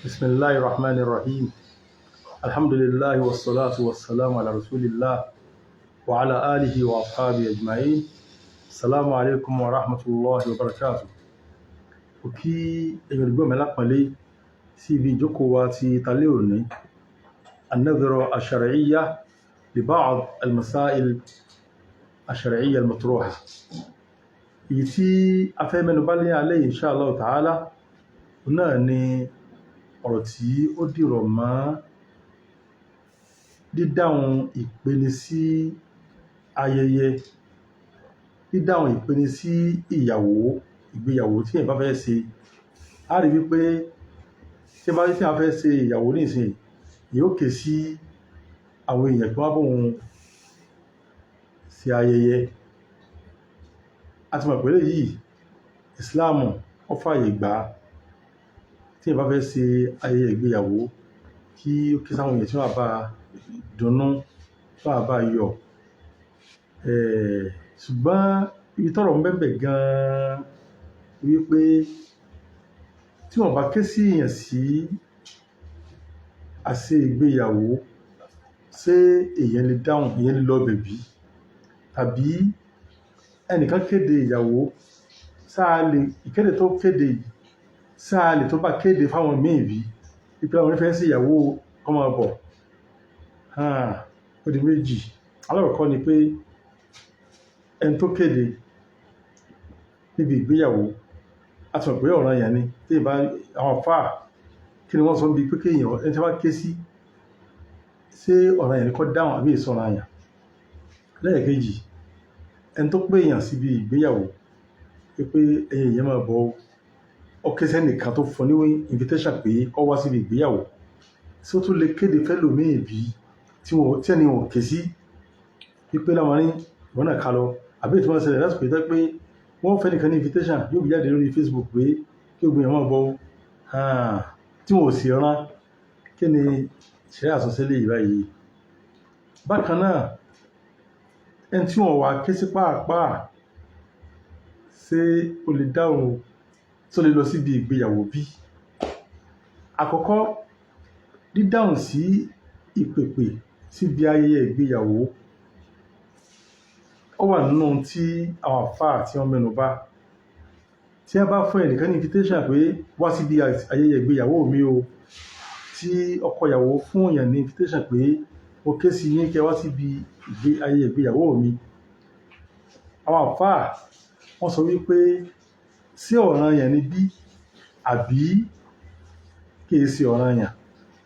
بسم الله الرحمن الرحيم. الحمد لله والصلاة والسلام على رسول الله وعلى آله وأصحابه أجمعين. السلام عليكم ورحمة الله وبركاته. Òkí èyàn olùgbọ́ mi lápọ̀nlé sí ibi ìjókòó wa ti talẹ́ òní. النظرة الشرعية لبعض المسائل الشرعية المطروحة. Èyí tí a fẹ́ mẹ́nu bà ní alẹ́ yìí insha Allah ta'ala náà ni ọ̀rọ̀ tí ó dìrọ̀ mọ́ dídáhùn ìpeni sí ayẹyẹ, dídáhùn ìpeni sí ìgbéyàwó tí èyàn bá fẹ́ ṣe. A rí wípé tí a fẹ́ ṣe ìyàwó nísìn yóò ké sí àwọn èèyàn tó wá bóhun ṣe ayẹyẹ. A ti mọ̀ pé yìí Ìsìláàmù ó fààyè gbà tí èyàn bá fẹ́ ṣe ayẹyẹ ìgbéyàwó kí ó ké sáwọn èèyàn tí wọ́n bá dunnú, tí wọ́n bá yọ̀. Ṣùgbọ́n ibi tọ́rọ̀ ń bẹ́ẹ̀ gan-an wípé tí wọ́n bá ké sí èèyàn sí àṣẹ ìgbéyàwó, ṣé èèyàn lè dáhùn, èèyàn lè lọ bẹ̀bí? Tàbí ẹnìkan kéde ìyàwó, ìkéde tó kéde sáà lè tó bá kéde fáwọn míì bí wípé àwọn fẹ́ sí ìyàwó kó máa bọ̀? Ó di méjì. Alákọ̀ọ́kọ́ ni pé ẹni tó kéde níbi ìgbéyàwó a ti mọ̀ pé ọ̀ranyàn ni tí àwọn àfáà kí ni wọ́n sọ bí pé kéèyàn ẹni tí wọ́n ké sí ṣé ọ̀ranyàn ni kó dáhùn àbí èso ọ̀ranyàn. Lẹ́ẹ̀kejì, ẹni tó pé èèyàn síbi ìgbéyàwó pé ẹ̀yin èèyàn máa bọ̀ ó ké sẹ́nìkan tó fún ní invitation pé kó wá síbi ìgbéyàwó, ṣé ó tún lè kéde fẹ́lòmíì bí tí ẹni wọn ké sí wípé láwọn ní ìwọ́n náà ká lọ, àbí tí wọ́n ṣẹlẹ̀ lásìkò ìtẹ́ pé wọ́n fẹ́ nìkan ní invitation yóò bí jáde lórí Facebook pé kí gbogbo èèyàn máa bọ̀ tí wọn ò sì rán. Kí ni ṣẹ̀ríà àsọsílẹ̀ yìí báyìí? Bákan náà, ẹni tí wọ́n wá ké sí pàápàá ṣé ó lè dáhùn, tó lè lọ síbi ìgbéyàwó bí? Àkọ́kọ́, dídáhùn sí ìpèpè síbi ayẹyẹ ìgbéyàwó ó wà nínú tí àwọn àfáà tí wọ́n mẹ́nu bà. Tí a bá fún ẹnìkan ní invitation pé wá síbi ayẹyẹ ìgbéyàwó mi o, tí ọkọ ìyàwó fún èèyàn ní invitation pé ó ké sí yín kẹ́ wá síbi ayẹyẹ ìgbéyàwó mi, àwọn àfáà wọ́n sọ wípé sí ọ̀ranyàn ni bí àbí kìí sí ọ̀ranyàn.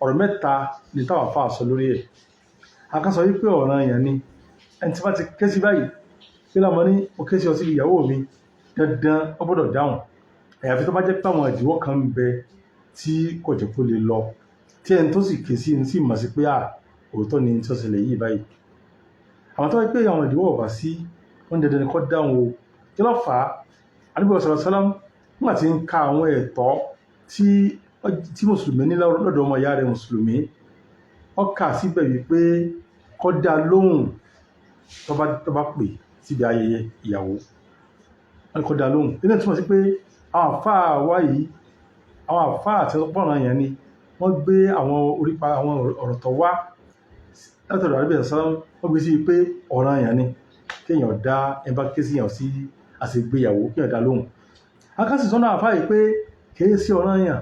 Ọ̀rọ̀ mẹ́ta ni táwọn àfáà sọ lórí ẹ̀. A kan sọ wípé ọ̀ranyàn ni ẹni tí bá ti ké sí báyìí pé lámọ́ ní ó ké sí ọ síbi ìyàwó mi, dandan ó gbọ́dọ̀ dáhùn. Àyàfi tó bá jẹ́ pé àwọn ìdíwọ́ kan ń bẹ tí kò jẹ́ kó lè lọ, tí ẹni tó sì ké sí ní sì mọ̀ sí pé òótọ́ ni tí ó ṣẹlẹ̀ yìí báyìí. Àwọn tó wá pé àwọn ìdíwọ́ ò bá sí, wọ́n dandan ni kó dáhùn o. Kí ló fà á? Ànábì sallallahu alaihi wasallam nígbà tí ń ka àwọn ẹ̀tọ́ tí mùsùlùmí ní lọ́dọ̀ ọmọ ìyá rẹ̀ mùsùlùmí, ó kà síbẹ̀ wípé kó dá lóhùn tó bá pè síbi ayẹyẹ ìyàwó, wọ́n kó dá lóhùn. Nínú túnmọ̀ sí pé àwọn àfáà wá yìí, àwọn àfáà àti ọ̀pọ̀ràn yẹn ni wọ́n gbé àwọn orípa àwọn ọ̀rọ̀ tó wá látọ̀dọ̀ Ànábì sallallahu alaihi wasallam, wọ́n gbé sí pé ọ̀ranyàn ni kéèyàn dá ẹnbá ké sí èèyàn sí àṣegbéyàwó kéèyàn dá lóhùn. Akásì sọ́nà àfáà yìí pé kìí sí ọ̀ranyàn,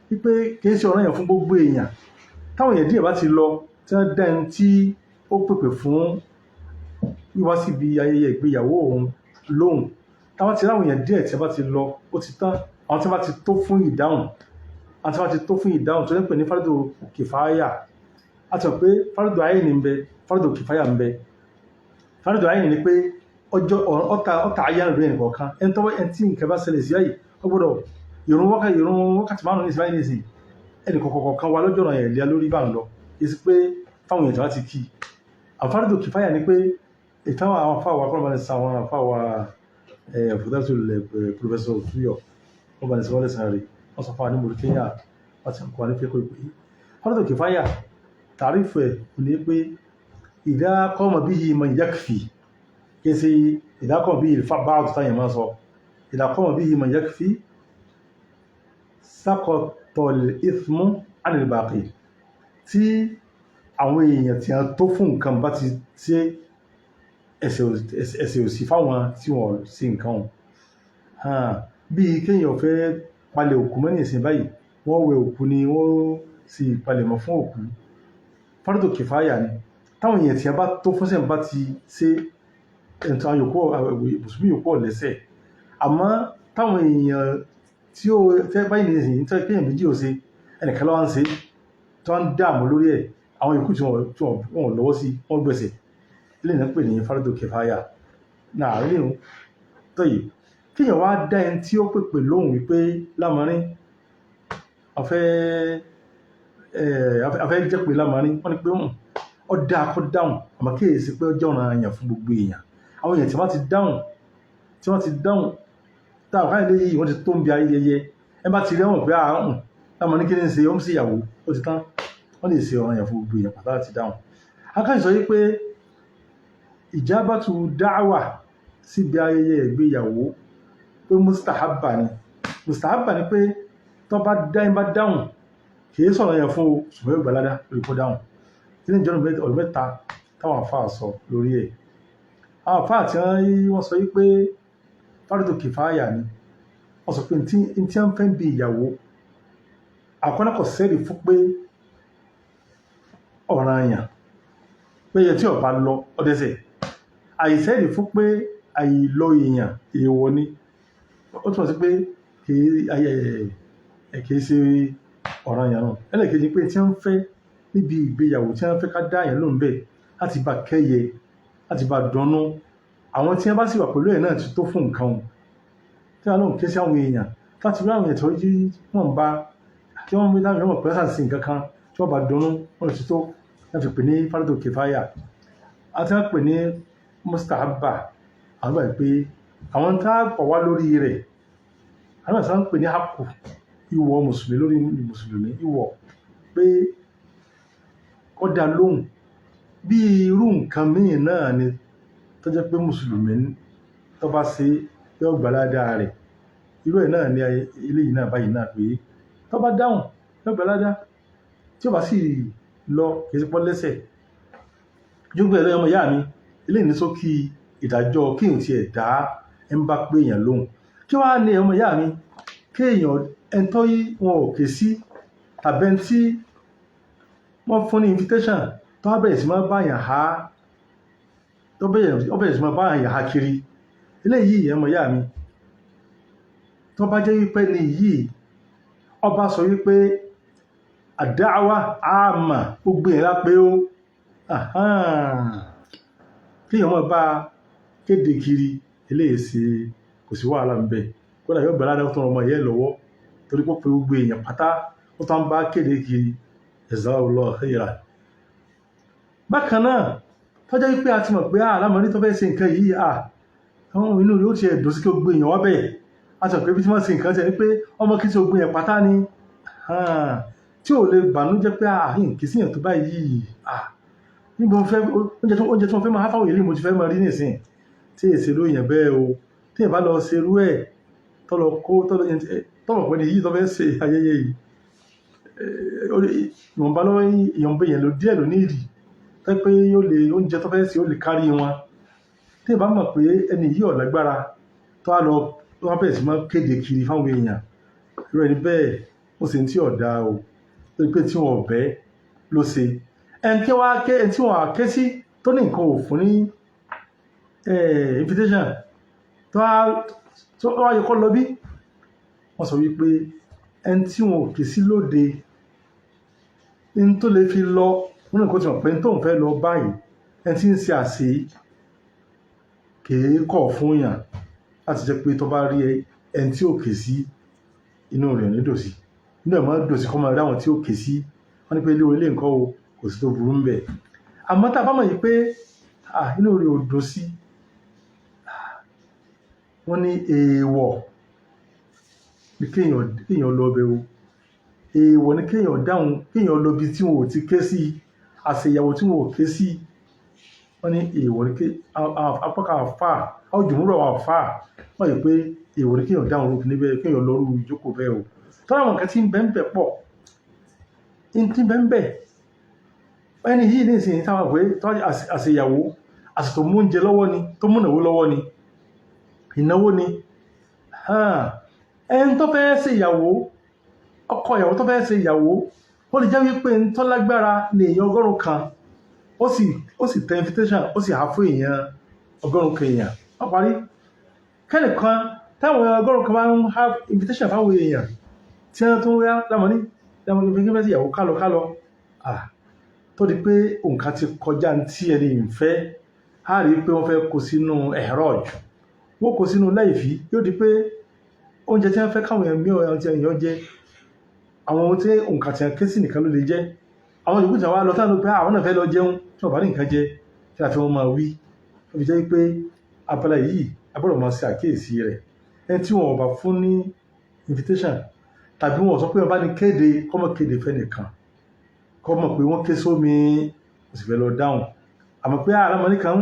wípé kìí sí ọ̀ranyàn fún gbogbo èèyàn. Táwọn èèyàn díẹ̀ bá ti lọ tí wọ́n dá ẹni tí ó pèpè fún wíwá síbi ayẹyẹ ìgbéyàwó òun lóhùn, táwọn ti ráwọn èèyàn díẹ̀ tí wọ́n bá ti lọ ó ti tán. Àwọn tí wọ́n bá ti tó fún ìdáhùn tó ń pè ní fardu kìfáyà. A ti mọ̀ pé fardu àyíní ń bẹ, fardu kìfáyà ń bẹ. Fardu àyíní ni pé ọta ayánu rẹ̀ nìkọ̀ọ̀kan ẹni tí nǹkan bá ṣẹlẹ̀ sí báyìí ó gbọ́dọ̀ ìrun wákàtí márùn-ún ní ìsìláì nìsìn ẹnì kọ̀ọ̀kan wa lọ́jọ́ ọ̀ràn ẹ̀lẹ́à lórí bá ń lọ. Èsì pé fáwọn èèyàn láti kí. Fardu kìfáyà ni pé ìtàwọn àwọn afáwà kọ́nà ní sáwọn afáwà fúdásù Professor Tuyo wọ́n bá ní sọ́wọ́lẹ̀ sáré wọ́n sọ fáwọn ní Mauritania wọ́n ti kọ́ ní fẹ́kọ̀ọ́ ìpé fardu kìfáyà tàrífù ẹ̀ ní pé idha qama bihi man yakfi, kí sí idha qama bihi báàtù táyẹ̀ máa sọ idha qama bihi man yakfi saqata tọ̀lẹ̀ ithmu anil baqi tí àwọn èèyàn tí a tó fún nǹkan bá ti ṣe ẹ̀ṣẹ̀ òsì fáwọn tí wọ́n sí nǹkan wọn bí kéèyàn fẹ́ palẹ̀ òkú mọ́ ní ìsìn báyìí wọ́n wẹ òkú ni wọ́n sì palẹ̀mọ́ fún òkú fardu kifaya ni táwọn èèyàn tí a bá tó fún sẹ́yìn bá ti ṣe ẹ̀ntàn mùsùlùmí yòókù lẹ́sẹ̀ àmọ́ táwọn èèyàn tí ó tẹ́ báyìí ní ìsìn tó kéèyàn méjì ò ṣe ẹnìkan lọ́wọ́ ń ṣe tó ń dààmú lórí ẹ̀ àwọn yòókù tí wọ́n lọ́wọ́ sí wọ́n gbẹ̀sẹ̀ ilé ìná pè ní fardu kifaya náà rí nù tọ́yì kíyàn wá dá ẹni tí ó pèpè lóhùn wípé lámarin afẹ́ jẹ́ pé lámarin wọ́n ní pé ó dá akọ́ dáhùn àmọ́ kéèsì pé ó jẹ́ ọ̀nà àyàn fún gbogbo èèyàn àwọn èèyàn tí wọ́n ti dáhùn táwọn káyọ̀ léyìí wọ́n ti tó ń bi ayẹyẹ ẹ bá ti rí ẹ̀wọ̀n pé àrùn lámarin kí ní ṣe ó ń sí ìyàwó ó ti tán wọ́n lè ṣe ọ̀nà àyàn fún gbogbo èèyàn pàtàkì ti dáhùn akáyọ̀ sọ wípé ìjábàtú dáwà síbi ayẹyẹ ìgbéyàwó pé mustahabba ni pé tó bá dáhùn kìí sọ̀rọ̀ yẹn fún ṣùgbọ́n yóò gbàládá lórí kó dáhùn tí ní ìjọ́nà ọ̀rọ̀ mẹ́ta táwọn àfáà sọ lórí ẹ̀ àwọn àfáà tí wọ́n sọ wípé fardu kifaya ni wọ́n sọ pé tí wọ́n fẹ́ bí ìyàwó àkọ́nàkọ̀ sẹ́rì fún pé ọ̀ranyàn pé yẹ tí ọba lọ ọdẹ́sẹ̀ àìsẹ́rì fún pé àìlọ èèyàn èèwọ̀ ni ó túnmọ̀ sí pé kìí ṣe ọ̀ranyàn náà ẹlẹ́kejì pé tí wọ́n fẹ́ níbi ìgbéyàwó tí wọ́n fẹ́ ká dá àyàn lóhùn bẹ́ẹ̀ láti bá kẹ́yẹ láti bá dùnnú àwọn tí wọ́n bá sì wà pẹ̀lú ẹ̀ náà ti tó fún nǹkan wọn tí wọ́n lóhùn ké sí àwọn èèyàn láti rí àwọn èèyàn tó yí wọ́n bá kí wọ́n mú dáhùn lọ́wọ́ pẹ́sà sí nǹkan kan tí wọ́n bá dùnnú wọ́n ti tó wọ́n fi pè ní fardu kifaya àti wọ́n pè ní mustahabba àwọn bá pé àwọn tá a pọ̀ wá lórí rẹ̀ àwọn àti wọ́n pè ní haqqu ìwọ mùsùlùmí lórí mùsùlùmí ìwọ pé ó dá lóhùn bí irú nǹkan míì náà ni tó jẹ́ pé mùsùlùmí tó bá ṣe yóò gbàládá rẹ̀ irú ẹ̀ náà ni ilé yìí náà báyìí náà pé tó bá dáhùn yóò gbàládá tí ó bá sì lọ kìí sí pọ́ lẹ́sẹ̀ yóò gbé ẹlẹ́yọmọ ìyá mi ilé ìní sókí ìdájọ́ kéèyàn ti ẹ̀dá ẹ ń bá pé èèyàn lóhùn kí wá ní ọmọ ìyá mi kéèyàn ẹntọ́ yí wọn ò ké sí tàbẹ́ tí wọ́n fún ní invitation tó wá bẹ̀rẹ̀ sí máa báyàn ha kiri eléyìí ọmọ ìyá mi tó bá jẹ́ wípé ní yìí ọba sọ wípé àdáwà àmà gbogbo ìlà pé ó kíyàn mọ́ bá kéde kiri eléyìí sí kò sí wàhálà ń bẹ kódà yóò gbàládá tó ọmọ ìyẹ́ lọ́wọ́ torí pé gbogbo èèyàn pátá ó tán bá kéde kiri jazakallahu khairan bákan náà tọ́jọ́ wípé a ti mọ̀ pé alámọ̀rí tó fẹ́ ṣe nǹkan yìí àwọn inú rẹ̀ ó ti ẹ̀dùn sí kí gbogbo èèyàn wá bẹ̀ a ti mọ̀ pé bí tí wọ́n ṣe nǹkan ṣe ni pé ọmọ kí tí gbogbo èèyàn pátá ni tí ò lè bànújẹ́ pé àhín kì í síyàn tó báyìí níbo oúnjẹ tí wọ́n fẹ́ máa fáwọn èlé mo ti fẹ́ máa rí nìsín tí èsè ló yàn bẹ́ẹ̀ o tí ìbá lọ ṣerú ẹ̀ tọ́lọ kó tọ́lọ̀ pẹ́ ní yìí tó fẹ́ ṣe ayẹyẹ yìí ìwọ̀nba lọ́wọ́ ìyọ̀nbẹ yẹn ló díẹ̀ ló ní ìdí tẹ́ pé oúnjẹ tó fẹ́ ṣe ó lè kárí wọn tí ìbá mọ̀ pé ẹni yìí ò lágbára tó wá bẹ̀rẹ̀ sí máa kéde kiri fáwọn èèyàn irú ẹni bẹ́ẹ̀ ó sì ń tí ọ̀dà o tó pé tí wọn ọ̀bẹ ló ṣe ẹni tí wọn àké sí tó ní nǹkan òfin ní invitation tó wá yẹ kọ́ lọ bí wọ́n sọ wípé ẹni tí wọn ò kè sí lóde ní tó lè fi lọ wọn nìkan tí wọn pẹ́ tó ń fẹ́ lọ báyìí ẹni tí ń ṣe àṣẹ kèé kọ̀ fún yàn láti jẹ́ pé tó bá rí ẹni tí ò kè sí inú rẹ̀ ní dòsí inú ẹ̀ máa dòsí kọ́ máa rí àwọn tí ó kè sí wọ́n ní pé ilé orílẹ̀ nǹkan o kò sí tó burú ń bẹ̀ àmọ́ tá a bá mọ̀ yìí pé inú rẹ̀ ò dòsí wọ́n ní èèwọ̀ ní kéèyàn lọ bẹ̀ o èèwọ̀ ní kéèyàn dáhùn kéèyàn lọ bí tí wọn ò ti ké sí àṣeyàwó tí wọn ò ké sí wọ́n ní èèwọ̀ ní apákà àfà àwùjọmúrọ̀ àfà wọ́n yìí pé èèwọ̀ ní kéèyàn dáhùn rúkú níbẹ̀ kéèyàn lọ rú ìjókòó bẹ́ẹ̀ o tọ́lá àwọn nǹkan tí ń bẹ ń bẹ pọ̀ tí ń bẹ ń bẹ ẹni yìí ní ìsìn táwọn pé àṣeyàwó àsìtò mú oúnjẹ lọ́wọ́ ni tó mú ìnáwó lọ́wọ́ ni ìnáwó ni ẹni tó fẹ́ ṣe ìyàwó ọkọ ìyàwó tó fẹ́ ṣe ìyàwó ó lè jẹ́ wípé ń tọ́ lágbára ní èèyàn 100 kan ó sì tẹ invitation ó sì há fún èèyàn 100 kan èèyàn wọ́n parí kẹ́nìkan táwọn 100 kan máa ń há invitation fáwọn èèyàn tí wọ́n tún wá lámọ́ní fẹ́ sí ìyàwó kálọ tó di pé nǹkan ti kọjá tí ẹni ìfẹ́ á rí pé wọ́n fẹ́ kó sínú ẹ̀rọ jù wọ́n kó sínú láìfí yóò di pé oúnjẹ tí wọ́n fẹ́ káwọn èèyàn jẹ àwọn ohun tí nǹkan tí wọ́n ké sí nìkan ló lè jẹ́ àwọn ìlú ìjà wa lọ táwọn pé àwọn náà fẹ́ lọ jẹun tí wọ́n bá ní nǹkan jẹ tí a fi wọn máa wí ó fi jẹ́ pé abala yìí agbọ́dọ̀ máa ṣe àkíyèsí rẹ̀ ẹni tí wọn ò bá fún ní invitation tàbí wọn sọ pé wọn bá ní kéde kọ́mọ kéde fẹ́ nìkan kọ́mọ pé wọ́n ké sómi kò sì fẹ́ lọ dáhùn àmọ́ pé alámọ̀ nìkan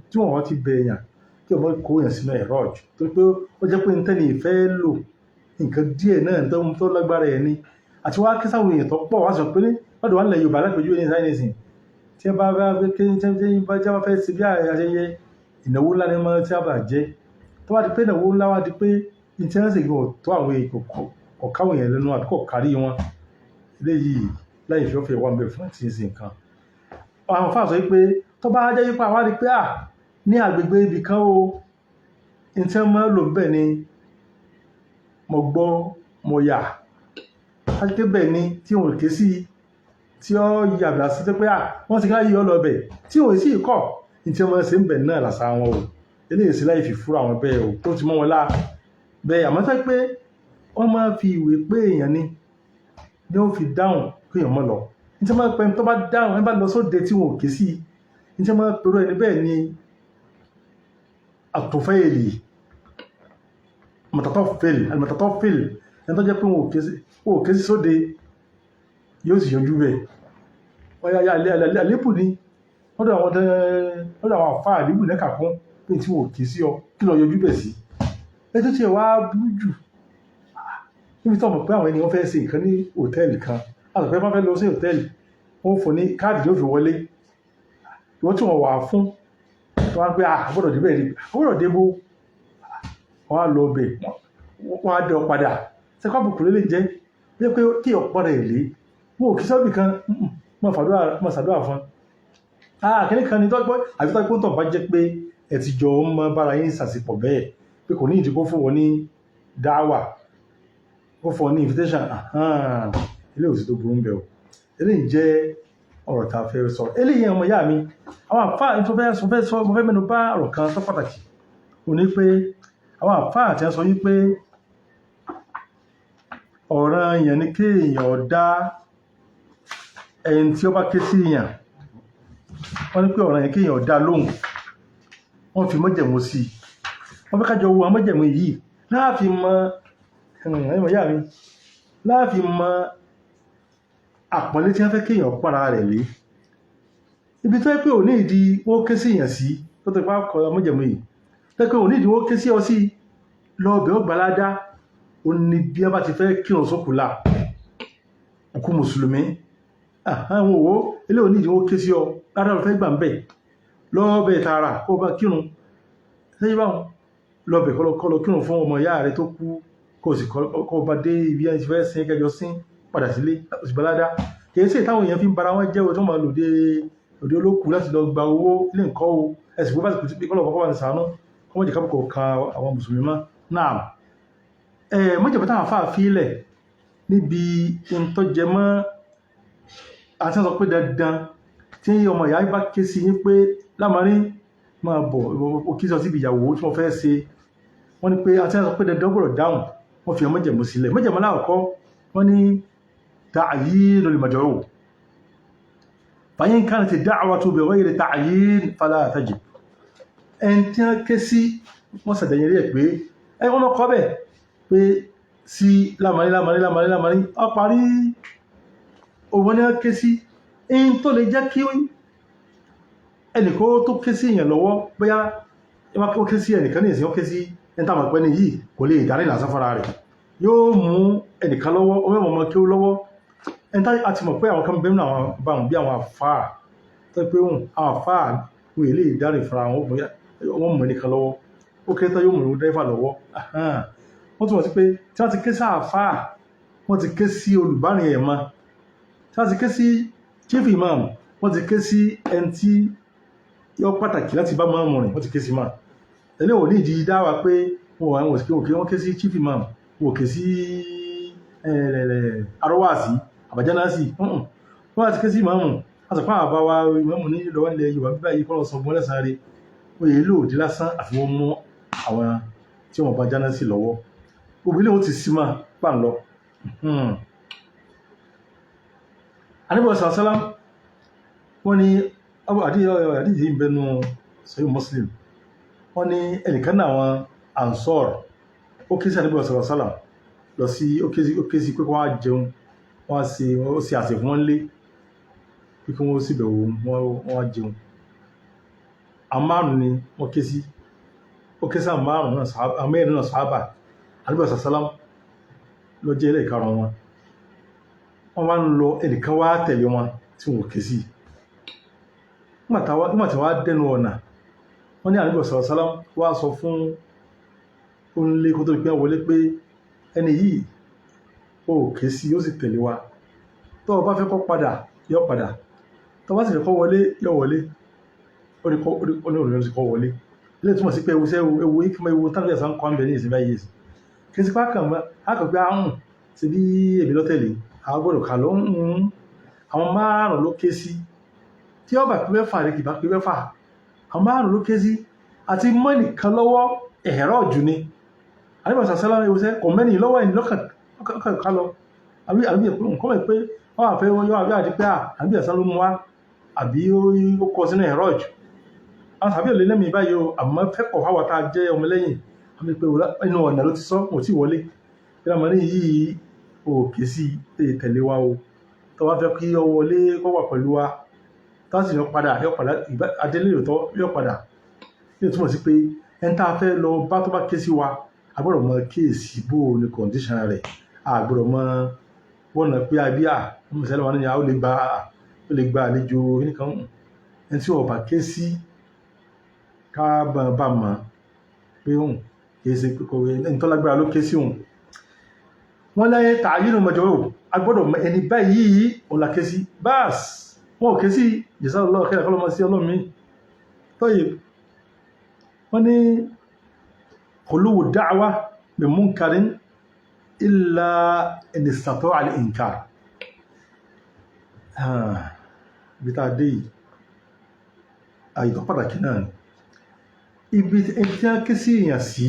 tí wọn wọ́n ti bẹ̀ èèyàn kí ọmọ kó yàn sínú ẹ̀rọ ọ̀jù torí pé ó jẹ́ pé nítẹ́ni ìfẹ́ lò nǹkan díẹ̀ náà tó lágbára ẹ̀ ni àti wá kí sáwọn èèyàn tó pọ̀ wá sọ pé lọ́dọ̀ wà nílẹ̀ Yorùbá lápẹjú ní sáyẹ́nsì tí ẹ bá fẹ́ sí bí ayẹyẹ ìnáwó ńlá ní mọ́ tí a bá jẹ́ tó wá di pé ìnáwó ńlá wá di pé ìtẹ́rẹ́sì gan tó àwọn èèyàn ọ̀káwọn èèyàn lẹ́nu àbíkọ̀ kárí wọn eléyìí láì fi ọ́fẹ́ wà ń bẹ̀ fún àti ìsìn nǹkan àwọn fáà sọ wípé tó bá jẹ́ wípé àwa rí pé ní agbègbè ibì kan o ìtẹ́ mọ́ lò ń bẹ̀ ni mo gbọ́ mo yà láti bẹ̀ ni tí wọ́n ké sí tí ó yàgbà sí pé wọ́n ti káyí ọlọ́bẹ̀ tí wọ́n sì kọ̀ ní tí wọ́n ṣe ń bẹ̀ náà làṣà wọn o eléyìí sí láì fi fúra wọn bẹ́ẹ̀ o tó ti mọ́ wọn lá bẹ́ẹ̀ àmọ́ tó pé wọ́n máa fi ìwé pé èèyàn ni ó fi dáhùn pé èèyàn mọ́ lọ ní tí wọ́n pẹ́ tó bá dáhùn ẹ bá lọ sóde tí wọ́n ké sí ní tí wọ́n pẹ̀lú ẹni bẹ́ẹ̀ ni àtòfẹ́ẹ̀lì mọ̀tàtọ́fẹ́lì ẹni tó jẹ́ pé wọn ò ké sí sóde yóò sì yọjú bẹ́ẹ̀ àlébù ni lọ́dọ̀ àwọn àfáà àlébù lẹ́kà fún pé tí wọn ò ké sí ọ kí lọ yọjú bẹ̀ sí ẹni tó ti wá burú jù níbi tó mọ̀ pé àwọn ènìyàn fẹ́ ṣe nǹkan ní hòtẹ́ẹ̀lì kan àtọ̀pẹ́ bá fẹ́ lọ sí hòtẹ́ẹ̀lì wọ́n fún ní káàdì yóò fi wọlé ìwọ́n tí wọ́n wà fún wọ́n á pé àbọ̀dọ̀ débẹ̀ rí àbọ̀dọ̀ débó wọ́n á lọ bẹ̀ wọ́n á dẹ̀ ọ padà sẹ́kọ́ àbùkù lè jẹ́ bí pé kí ọ̀pọ̀ rẹ̀ lé wọ́n ò kí sọ́bì kan mọ̀ sàdúrà fún kìnnì kan ní tọ́gbọ́ àti tọ́gbọ́ tó bá jẹ́ pé ẹ ti jọ mọ́ bára yín sàṣepọ̀ bẹ́ẹ̀ pé kò ní ìdí kó fún wọn ní dáwà kó fún wọn ní invitation ilé òsì tó burú ń bẹ̀ o eléyìí jẹ́ ọ̀rọ̀ tá a fẹ́ sọ eléyìí ọmọ ìyá mi àwọn àfáà tó fẹ́ sọ mo fẹ́ mẹ́nu bà ọ̀rọ̀ kan tó pàtàkì ò ní pé àwọn àfáà àti ẹ̀sọ́ yí pé ọ̀ràn èèyàn ní kí èèyàn dá ẹni tí ó bá ké sí èèyàn wọ́n ní pé ọ̀ràn èèyàn kí èèyàn dá lóhùn wọ́n fi mọ́jẹ̀mú sí wọ́n fẹ́ kájọ wo mọ́jẹ̀mú yìí láàfin mọ ẹ̀mọ̀ ìyá mi láàfin mọ àpọ́nlé tí wọ́n fẹ́ kí èèyàn pàrà rẹ̀ lé ibi tó yẹ pé ò ní ìdí wọ́n ké sí èèyàn sí tó tó pa kọ mọ́jẹ̀mú yìí tó yẹ pé ò ní ìdí wọ́n ké sí ọ sí lọ́ọ̀bẹ̀ ọgbàládá ó ní bí wọ́n bá ti fẹ́ kírun sókùlà òkú mùsùlùmí àwọn òwò ilé òní ìdí wọ́n ké sí ọ ládàá lọ fẹ́ gbà ń bẹ̀ lọ́ọ̀bẹ̀ tààrà kó bá kírun lẹ́yìn báwọn lọ́ọ̀bẹ̀ kọlọ kírun fún ọmọ ìyá rẹ tó kú kó bá dé ibi ẹni tí fẹ́ sin kẹjọ sín padà sílé òsìbáládá kìí sí ìtàwọn èèyàn fi ń bara wọn jẹ́ o tó máa lòdì olókù láti lọ gba owó ilé nǹkan o ẹ̀sìn gbọ́ bá ti pè kọ́lọ̀ kọ́kọ́ bá ń sàánú kọ́mọ̀ jẹ́ kápùkọ̀ ka àwọn mùsùlùmí mọ́ náà mọ́jẹ̀bọ́ táwọn afáà fílẹ̀ níbi ìtọ́jẹ mọ́ àti sọ pé dandan tí ọmọ ìyá bá ké sí yín pé lámarín máa bọ̀ ó kí sọ síbi ìyàwó tí wọ́n fẹ́ ṣe wọ́n ní pé àti sọ pé dandan gbọ́dọ̀ dáhùn wọ́n fi mọ́jẹ̀mú sílẹ̀ mọ́jẹ̀mú láàkọ́ wọ́n ní تعيين المدعو فإن كانت الدعوة بغير تعيين فلا تجب أنت كسي مصدر يريك بي أي أنا قابل بي سي لا ماني أقاري وانا كسي إن تو لجا كيوي ẹnì kó tó ké sí èèyàn lọ́wọ́ bóyá ẹ má kó ké sí ẹnìkan ní ìsìn ó ké sí ẹni tá a mọ̀ pé ní yìí kò lè darí lásán fúnra rẹ̀ yóò mú ẹnìkan lọ́wọ́ ó mẹ́wọ̀n ọmọ kí ó lọ́wọ́ ẹni tá a ti mọ̀ pé àwọn kan bẹ́ẹ̀ náà bá wọn bí àwọn àfáà tó pé àwọn àfáà wọn èlé ìdárìn fúnra wọn mọ̀ ẹnìkan lọ́wọ́ ó kéré tán yóò mú dẹ́fà lọ́wọ́ wọ́n tún wọ́n sí pé tí wọ́n ti ké sí àfáà wọ́n ti ké sí olùbárìn ẹ̀mọ́ tí wọ́n ti ké sí chief imam wọ́n ti ké sí ẹni tí yọ pàtàkì láti bá máa mọ̀ rìn wọ́n ti ké sí máa ẹlẹ́ wò ní ìdí dáwà pé wọ́n ké sí chief imam wọ́n ké sí arọ́wàsí àbájánásì wọ́n ti ké sí ìmáàmù àtàkùn àbáwá ìmáàmù ní lọ́wọ́ ilẹ̀ Yorùbá bíbá yìí kọ́lọ̀ sọ̀gbọ́n lẹ́sàn rí ó yẹ lò dí lásán àfi wọ́n mú àwọn tí wọ́n bá jánásì lọ́wọ́ obìnrin ó ti sí máa pà ń lọ. Ànábì sàlám wọ́n ní àdíjì ń bẹnu Sahih Muslim wọ́n ní ẹnìkan náà àwọn Ansar ó ké sí Ànábì sàlám lọ sí ó ké sí pé wọ́n á jẹun wọ́n ṣe àsè fún wọn lé pé kí wọ́n sì bẹ̀wò wọ́n á jẹun àmárùn ni wọ́n ké sí ó ké sí àmárùn náà àmẹ́rin náà sàhábà Ànábì sàlám lọ jẹ́ ilé ìkarùn wọ́n wá ń lọ ẹnìkan wá tẹ̀lé wọn tí wọ́n ké sí nígbàtí wọ́n dẹnu ọ̀nà wọ́n ní Ànábì sàlám wá sọ fún onílé kó tó pé wọlé pé ẹni yìí ó ké sí ó sì tẹ̀lé wa tó o bá fẹ́ kó padà yọ padà tó bá sì fẹ́ kó wọlé yọ wọlé ó ní òrùn sí kó wọlé ilé túnmọ̀ sí pé ewu ìkìmọ̀ ewu tánàbí ẹ̀sán kọ́ ń bẹ̀ ní ìsinmi ayé kí n sí pákàn pé ahùn sí bí èmi lọ́tẹ̀lé àwọn gbọ́dọ̀ kà ló ń àwọn márùn ló ké sí tí ọba pé mẹ́fà rẹ̀ kì bá pé mẹ́fà àwọn márùn ló ké sí àti mọ́nì kan lọ́wọ́ ẹ̀rọ jù ni Ànábì sàlám ewúsẹ́ kò mẹ́ni lọ́wọ́ ẹni lọ́kàn ká lọ àbí nǹkan mẹ́ pé wọ́n wà fẹ́ wọ́n yọ àbí àti pé àbí ẹ̀sán ló mú wá àbí ó kọ sínú ẹ̀rọ jù àwọn tàbí òlé lẹ́mìí báyìí o àmọ́ fẹ́kọ̀ fáwọn tá a jẹ́ ọmọlẹ́yìn àmì pé inú ọ̀nà ló ti sọ kò tí wọlé ìlànà ní yìí ò ké sí tẹ̀lé wa o tó wá fẹ́ kí ọ wọlé kó wà pẹ̀lú wa tó sì yọ padà adélé ìrọ̀tọ́ yọ padà yóò túmọ̀ sí pé ẹni tá a fẹ́ lọ bá tó bá ké sí wa agbọ́dọ̀ mọ kéèsì bó ní kọ̀ǹdíṣàn rẹ̀ agbọ́dọ̀ mọ wọ́nà pé abíyà mọ̀sálẹ̀ wọn ní ó lè gba àlejò nìkan ẹni tí wọ́n bá ké sí ká bá mọ̀ pé òun kìí ṣe ẹni tó lágbára ló ké sí òun wọ́n láyé tààyínú mọ̀jọ́ agbọ́dọ̀ mọ ẹni báyìí òun là ké sí báàs wọn ò ké sí jazakallahu khairan kọ́lọ́mọ sí ọlọ́mí tọ́yì wọ́n ní خلو الدعوة من منكر إلا إن استطاع الإنكار بتاعدي أيضا قد كنان ibi tí a ké sí èèyàn sí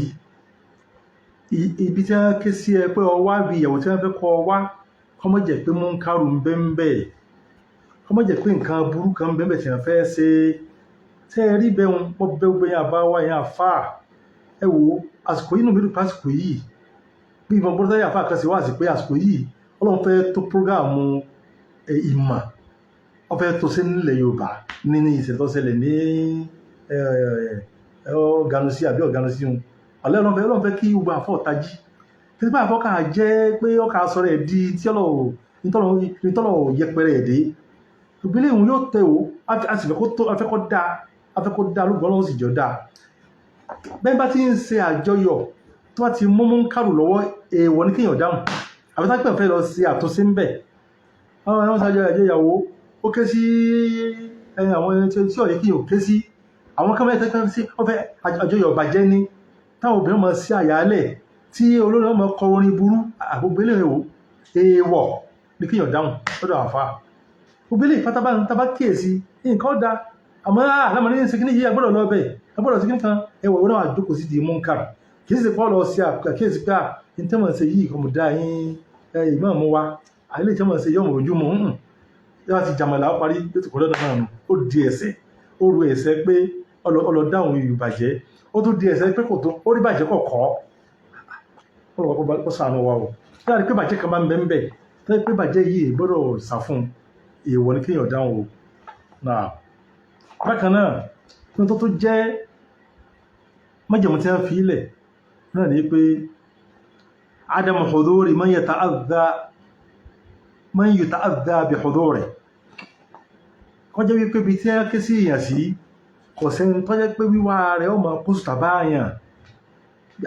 ibi tí a ké sí ẹ pé ọwá bí ìyàwó tí wọ́n fẹ́ kọ wá kọ́mọ́ jẹ́ pé mú ń kárù ń bẹ́ẹ̀ kọ́mọ́ jẹ́ pé nǹkan burú kan ń bẹ́ẹ̀ tí wọ́n fẹ́ ṣe tẹ́ rí bẹ́ẹ̀ wọ́n bẹ́ẹ̀ àbáwá yẹn àfáà ẹ wò àsìkò yìí nù mílùú pásìkò yìí bí ìbọn bọ́dọ̀ yà fáà kan sí wá sí pé àsìkò yìí Ọlọ́run fẹ́ tó prógáàmù ìmọ̀ wọ́n fẹ́ tó sí nílẹ̀ Yorùbá ní ìṣẹ̀tọ́sẹlẹ̀ ní ọ̀gánusi àbí ọ̀gánusi hun Ọlọ́run fẹ́ kí gbogbo àfọ́ tají kí nípa àfọ́ káà jẹ́ pé ọkà sọ̀rọ̀ ẹ̀ di tí ìtọ́lọ̀ yẹpẹrẹ ẹ̀dẹ́ ìpínlẹ̀ ìhun yóò tẹ̀ ó afẹ́kọ́ dá lóògbọ́n Ọlọ́run sì jọ dáa bẹ́ẹ̀ bá ti ń ṣe àjọyọ̀ tó bá ti mú kárù lọ́wọ́ èèwọ̀ ní kíyàn dáhùn àbítápẹ̀ fẹ́ lọ sí àtúnṣe ń bẹ̀ àwọn ẹ̀wọ̀n sáájọ́ ẹ̀jẹ̀ ìyàwó ó ké sí àwọn ẹni tí ọ̀yẹ́ kíyàn ké sí àwọn kan mẹ́ta sí ọ̀fẹ́ àjọyọ̀ bàjẹ́ ní táwọn obìnrin mọ̀ sí àyálẹ̀ tí olórin ọmọ kọ orin burú àgbógbélé èèwọ̀ ní kíyàn dáhùn lọ́dọ̀ àfà ògbélé ìfátábá kíyèsí nǹkan dá àmọ́ àlámọ̀ní ní ṣekíní yìí agbọ́dọ̀ lọ bẹ̀ agbọ́dọ̀ sí kíníkan ẹwà ìwọ́n náà àjókòó sí di munkar kìí sì pọ́ lọ sí àkíyèsí pé ní tẹ́mọ̀ ṣe yìí kọmù dá yín ìmọ̀ mú wa àìlè tẹ́mọ̀ ṣe yọmọ̀ ojú mọ̀ yóò ti jàmàlà parí yóò ti kọ́ lọ́dọ̀ náà nù ó di ẹ̀ṣẹ̀ ó ru ẹ̀ṣẹ̀ pé ọlọ́dáhùn ìbàjẹ́ ó tún di ẹ̀ṣẹ̀ pé kò tó ó rí bàjẹ́ kọ̀ọ̀kọ́ ó sànù wa o láti pé bàjẹ́ kan bá ń bẹ́ ń bẹ̀ tẹ́ pé bàjẹ́ yìí gbọ́dọ̀ sàfún èèwọ̀ ní kéèyàn dáhùn o náà bákan náà ní tó jẹ́ májẹ̀mú tí wọ́n fi ilẹ̀ náà ní pé عدم حضور من يتأذى بحضوره kọjá wípé bí tí ẹ ké sí èèyàn sí kò sẹ́ni tó jẹ́ pé wíwá rẹ̀ ó máa kó sùtà báyàn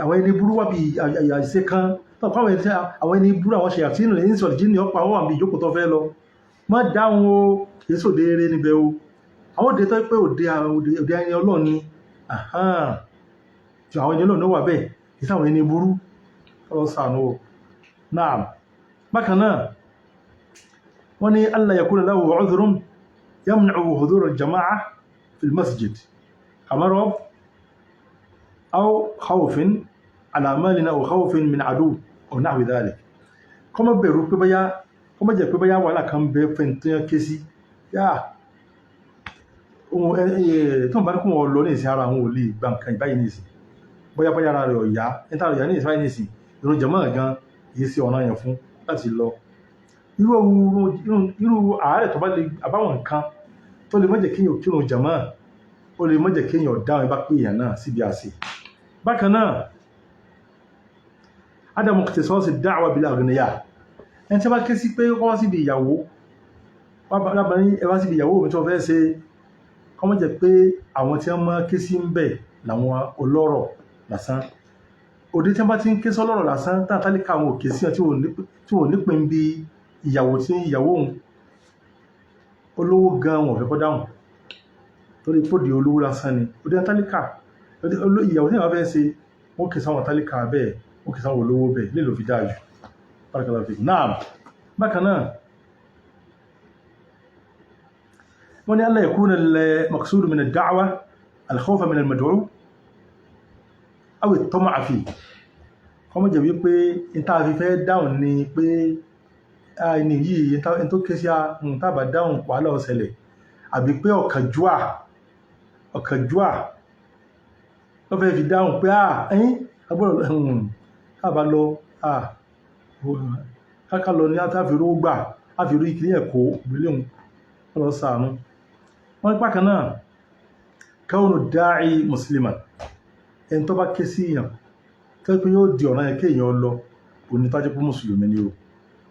àwọn ẹni burú wà bí àìsẹ́ kan tó kọ́ àwọn ẹni burú àwọn ṣèyà tí ìnù lẹ́yìn sọ̀rọ̀ jí ní ọ̀pá wọ́n àbí ìjókòó tó fẹ́ lọ má dáhùn o kìí sòdé eré níbẹ̀ o àwọn òde tó pé òde ẹni ọlọ́run ni tí àwọn ẹni ọlọ́run ló wà bẹ́ẹ̀ kìí sáwọn ẹni burú ọlọ́run ṣàánú o náà bákan náà wọ́n ní alla yakuna lahu udhrun yamna'u hudur al-jama'a fi al-masjid kamarab aw khawfin ala malin aw khawfin min adu aw nahwi dhalik kọ́mọ bẹ̀rù pé báyá kọ́mọ jẹ́ pé báyá wàhálà kan bẹ fẹ́ntẹ́yàn ké sí yá tó ń bá ní kó wọ́n lọ ní ìsìn ara àwọn olè gbà nǹkan ìbáyìí ní ìsìn bóyá ara rẹ̀ ọ̀yá níta ọ̀yá ní ìsìn báyìí ní ìsìn ìrun jàmáà gan yìí sí ọ̀nà yẹn fún láti lọ irú àárẹ̀ tó bá lè àbáwọn nǹkan tó lè má jẹ́ kéèyàn kírun jàmáà ó lè má jẹ́ kéèyàn dáhùn bá pé èèyàn náà síbi àsè bákan náà adamu ikhtisas ad-da'wa bil aghniya ẹni tí a bá ké sí pé wọ́n síbi ìyàwó ẹwà síbi ìyàwó mi tó fẹ́ ṣe kọ́mọ́ jẹ́ pé àwọn tí wọ́n máa ké sí ń bẹ̀ làwọn olórọ̀ lásán òde tí wọ́n bá ti ń ké sọ́lọ́rọ̀ lásán tàtàlíkà àwọn òkè sí tí wọ́n nípin bí ìyàwó tí ìyàwó òun olówó gan wọn fẹ́ kọ́ dáhùn torí pòdì olówó lásán ni òde tàtàlíkà ìyàwó tí wọ́n fẹ́ ṣe wọ́n ké sáwọn tàtàlíkà bẹ́ẹ̀ wọ́n ké sáwọn olówó bẹ́ẹ̀ lè lò fi dáa jù náà bákan náà wọ́n ní alla yakuna al-maqsud min ad-da'wa al-khawf min al-mad'u aw at-tama' fi kọ́mọ̀ jẹ́ wípé ìta fi fẹ́ dáhùn ni pé ẹni yìí ẹni tó ké sí tàbà dáhùn wàhálà ó ṣẹlẹ̀ àbí pé ọ̀kànjúà ló fẹ́ fi dáhùn pé ẹ̀yìn agbọ́dọ̀ tàbà lọ káká lọ ní àtàfẹ́rú gbà àfẹ́rú ìkìlẹ̀ ẹ̀kọ́ ìbílẹ̀ ọlọ́ ṣàánú wọ́n ní pàkan náà kaunu da'i musliman ẹni tó bá ké sí èèyàn tó pé yóò di ọ̀nà yẹn kéèyàn lọ òní tó jẹ́ pé mùsùlùmí ni o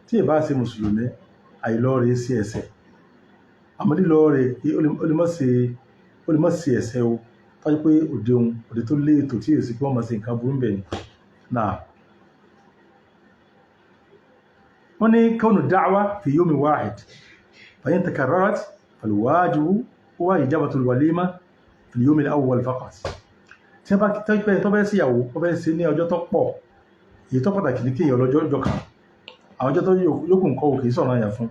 tí ìbá ṣe mùsùlùmí àìlọ́ọ̀rẹ́ sí ẹsẹ̀ àmọ́ lílọ́ọ̀rẹ́ ó lè má ṣe ẹsẹ̀ o tó jẹ́ pé òde tó lé ètò tí èsì pé wọ́n máa ṣe nǹkan burú bẹ̀ ni náà wọ́n ní kaunu da'wa fi yawmin wahid فإن تكررت فالواجب هو إجابة الوليمة في اليوم الأول فقط tí a bá tẹ́gbẹ́ tó bẹ́ẹ̀ sí ìyàwó ó bẹ́ẹ̀ sí ní ọjọ́ tó pọ̀ èyí tó pàtàkì ní kíyàn lọ́jọ́ kan àwọn ọjọ́ tó yókùn kọ́ òkè sọ̀rọ̀ àyà fún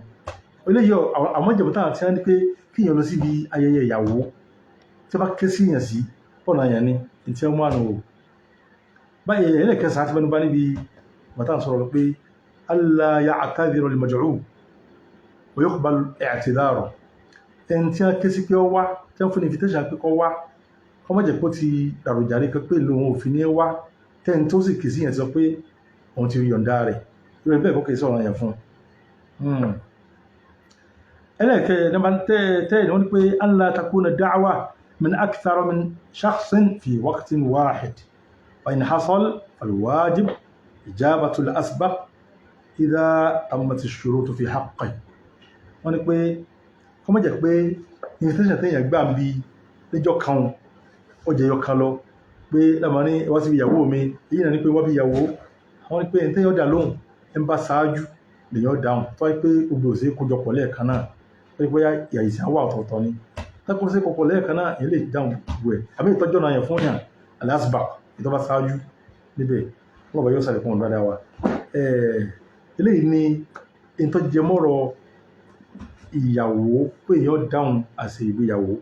eléyìí àwọn ìjẹ̀bù táà tí wọ́n ní pé kíyàn lọ síbi ayẹyẹ ìyàwó tí a bá ké sí ìyàn sí pọ̀nà àyà ní tí wọ́n mú àná o báyìí ẹlẹ́kẹsàn àti mẹ́nu bá níbi bàtà sọ̀rọ̀ pé alla ya'tadhiru al-maj'u ويقبل اعتذاره ẹni tí a ké sí pé ó wá tí wọ́n fún ní invitation pé kó wá kó má jẹ́ pé ó ti dàrújàre kan pé lòun ò fi ní wá tẹ́ni tó sì ké sí yẹn sọ pé òun ti yọ̀ǹda rẹ̀ ìròyìn bẹ́ẹ̀ kó kè sọ̀rọ̀ yẹn fún ẹlẹ́ẹ̀kẹ́ tẹ́ẹ̀ ni wọ́n ní pé an la takuna da'wa min akthar min shakhsin fi waqtin wahid wa in hasal falwajib ijabatu al-asbaq idha tammat ash-shurut fi haqqihi wọ́n ní pé kọ́ mọ́ jẹ́ pé invitation tẹ́yàn gbà ń bí lẹ́jọ́ kan ó jẹ́ yọ kan lọ pé lámà ní wá sí ìyàwó mi èyí náà ní pé wá bí ìyàwó àwọn ní pé ẹni tẹ́yàn dà lóhùn ẹ ń bá ṣáájú lèyàn dáhùn tó wáyé pé gbogbo òsè kójọpọ̀ lẹ́ẹ̀kan náà pé bóyá ìyà ìsìn àwọ̀ ọ̀tọ̀ọ̀tọ̀ ni tẹ́kọ̀ sí kọ̀pọ̀ lẹ́ẹ̀kan náà èyí lè dáhùn gbogbo ẹ̀ àbí ìtọ́jọ́ náà yẹn fún yàn alasba ìtọ́ba ṣáájú níbẹ̀ wọ́n bá yóò sàlẹ̀ fún ọ̀dọ́ wa eléyìí ni ìtọ́jẹmọ́rọ̀ ìyàwó pé èèyàn dáhùn àṣẹ ìgbéyàwó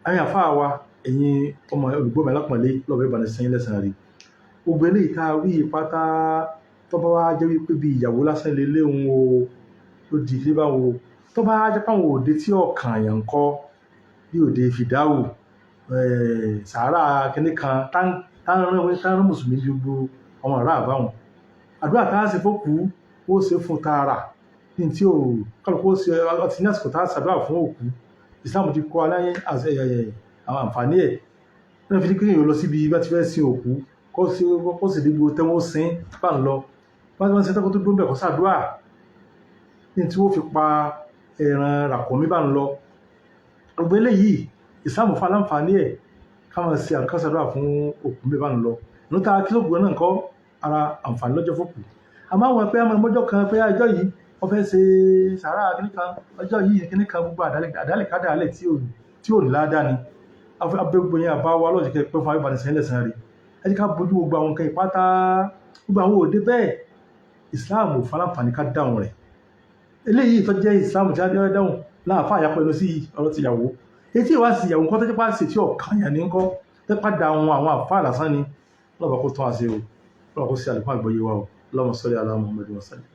ayé àfáà wa ẹ̀yin ọmọ olùgbọ́mọ̀ alápọ̀nlé lọ́wọ́ ìbànú sẹ́yìn lẹ́sàn rí gbogbo eléyìí tá a rí pátá tọ́ba wá jẹ́ wípé bí ìyàwó lásán lélẹ́ òun o ló di ilé báwo tọ́ba jẹ́ páwọn òde tí ọ̀kan àyàn ń kọ́ bí òde fìdáwò sàárà kìnní kan táwọn mùsùlùmí gbogbo ọmọ ará àbáwọn àdúrà tá a ṣe fókù ó ṣe fún tààrà ní tí ó kálùkù ó ṣe ọtí ní àsìkò tá a ṣàdúrà fún òkú ìsìláàmù ti kọ́ aláyé àwọn àǹfààní ẹ̀ lọ́nà fi ní kéèyàn lọ síbi bá ti fẹ́ sin òkú kó sì dìgbò tẹ́wọ́ sin bá ń lọ bá ti wọ́n ṣe tẹ́kọ̀ tó dúró bẹ̀ kó ṣàdúrà ní tí wọ́n fi pa ẹran ràkúnmí bá ń lọ gbogbo eléyìí ìsìláàmù fún aláǹfààní ẹ̀ káwọn ṣe àkọsàdúrà fún òkú mi bá ń lọ níta kí ló gbọ́n náà kọ́ ara àǹfààní lọ́jọ́ fòkù àmọ́ àwọn pé ọmọ ọjọ́ kan pé ọjọ́ yìí wọ́n fẹ́ ṣe sàárà kíní kan ọjọ́ yìí kíní kan gbogbo àdálẹ̀kádàálẹ̀ tí ò ládàá ni abẹ́gbogbo yẹn àbá wa lọ́jọ́ kẹ́ pé fún àwọn ìbánisẹ̀ lẹ́sàn rẹ̀ ẹ jẹ́ ká bójú gbogbo àwọn nǹkan ìpátá gbogbo àwọn òde bẹ́ẹ̀ ìsìláàmù fún aláǹfààní ká dáhùn rẹ̀ eléyìí tó jẹ́ ìsìláàmù tí a jẹ́ dáhùn láàfáà àyàpọ̀ ẹnu sí ọ̀rọ̀ ti yàwó etí ìwá sí ìyàwó nǹkan tó jẹ́ pá sí tí ọ̀kan yà ní ńkọ́ tẹ́pá da àwọn àfáà lásán ni lọ́ba kó tán àṣẹ o lọ́ba kó sí àlùfáà àgbọ́yé wa o Allahumma salli ala Muhammadin wa sallim.